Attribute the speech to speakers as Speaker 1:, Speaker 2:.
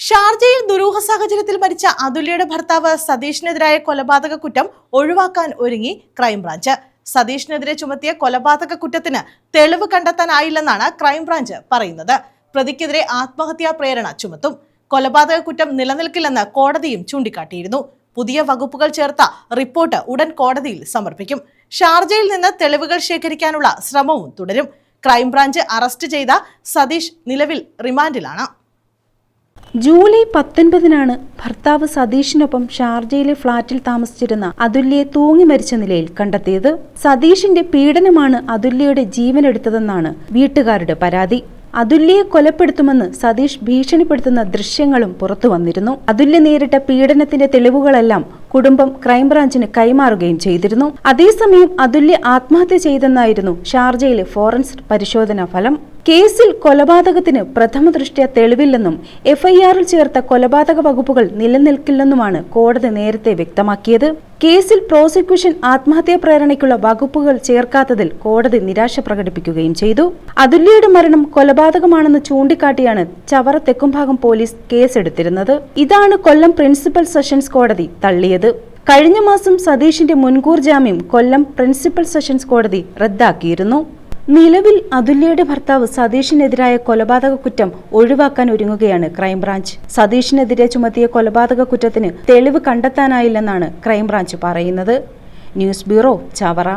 Speaker 1: ഷാർജയിൽ ദുരൂഹ സാഹചര്യത്തിൽ മരിച്ച അതുല്യയുടെ ഭർത്താവ് സതീഷിനെതിരായ കൊലപാതക കുറ്റം ഒഴിവാക്കാൻ ഒരുങ്ങി ക്രൈംബ്രാഞ്ച്. സതീഷിനെതിരെ ചുമത്തിയ കൊലപാതക കുറ്റത്തിന് തെളിവ് കണ്ടെത്താനായില്ലെന്നാണ് ക്രൈംബ്രാഞ്ച് പറയുന്നത്. പ്രതിക്കെതിരെ ആത്മഹത്യാ പ്രേരണ ചുമത്തും. കൊലപാതക കുറ്റം നിലനിൽക്കില്ലെന്ന് കോടതിയും ചൂണ്ടിക്കാട്ടിയിരുന്നു. പുതിയ വകുപ്പുകൾ ചേർത്ത റിപ്പോർട്ട് ഉടൻ കോടതിയിൽ സമർപ്പിക്കും. ഷാർജയിൽ നിന്ന് തെളിവുകൾ ശേഖരിക്കാനുള്ള ശ്രമവും തുടരും. ക്രൈംബ്രാഞ്ച് അറസ്റ്റ് ചെയ്ത സതീഷ് നിലവിൽ റിമാൻഡിലാണ്.
Speaker 2: ജൂലൈ 19-നാണ് ഭർത്താവ് സതീഷിനൊപ്പം ഷാർജയിലെ ഫ്ളാറ്റിൽ താമസിച്ചിരുന്ന അതുല്യയെ തൂങ്ങി മരിച്ച നിലയിൽ കണ്ടെത്തിയത്. സതീഷിന്റെ പീഡനമാണ് അതുല്യയുടെ ജീവനെടുത്തതെന്നാണ് വീട്ടുകാരുടെ പരാതി. അതുല്യയെ കൊലപ്പെടുത്തുമെന്ന് സതീഷ് ഭീഷണിപ്പെടുത്തുന്ന ദൃശ്യങ്ങളും പുറത്തു വന്നിരുന്നു. അതുല്യ നേരിട്ട പീഡനത്തിന്റെ തെളിവുകളെല്ലാം കുടുംബം ക്രൈംബ്രാഞ്ചിന് കൈമാറുകയും ചെയ്തിരുന്നു. അതേസമയം അതുല്യ ആത്മഹത്യ ചെയ്തെന്നായിരുന്നു ഷാർജയിലെ ഫോറൻസിക് പരിശോധനാ ഫലം. കേസിൽ കൊലപാതകത്തിന് പ്രഥമ ദൃഷ്ട്യാ തെളിവില്ലെന്നും എഫ്ഐആറിൽ ചേർത്ത കൊലപാതക വകുപ്പുകൾ നിലനിൽക്കില്ലെന്നുമാണ് കോടതി നേരത്തെ വ്യക്തമാക്കിയത്. കേസിൽ പ്രോസിക്യൂഷൻ ആത്മഹത്യാ പ്രേരണയ്ക്കുള്ള വകുപ്പുകൾ ചേർക്കാത്തതിൽ കോടതി നിരാശ പ്രകടിപ്പിക്കുകയും ചെയ്തു. അതുല്യയുടെ മരണം കൊലപാതകമാണെന്ന് ചൂണ്ടിക്കാട്ടിയാണ് ചവറ തെക്കുംഭാഗം പോലീസ് കേസെടുത്തിരുന്നത്. ഇതാണ് കൊല്ലം പ്രിൻസിപ്പൽ സെഷൻസ് കോടതി തള്ളിയത്. കഴിഞ്ഞ മാസം സതീഷിന്റെ മുൻകൂർ ജാമ്യം കൊല്ലം പ്രിൻസിപ്പൽ സെഷൻസ് കോടതി റദ്ദാക്കിയിരുന്നു. നിലവിൽ അതുല്യയുടെ ഭർത്താവ് സതീഷിനെതിരായ കൊലപാതക കുറ്റം ഒഴിവാക്കാൻ ഒരുങ്ങുകയാണ് ക്രൈംബ്രാഞ്ച്. സതീഷിനെതിരെ ചുമത്തിയ കൊലപാതക കുറ്റത്തിന് തെളിവ് കണ്ടെത്താനായില്ലെന്നാണ് ക്രൈംബ്രാഞ്ച് പറയുന്നത്. News bureau, Chavara.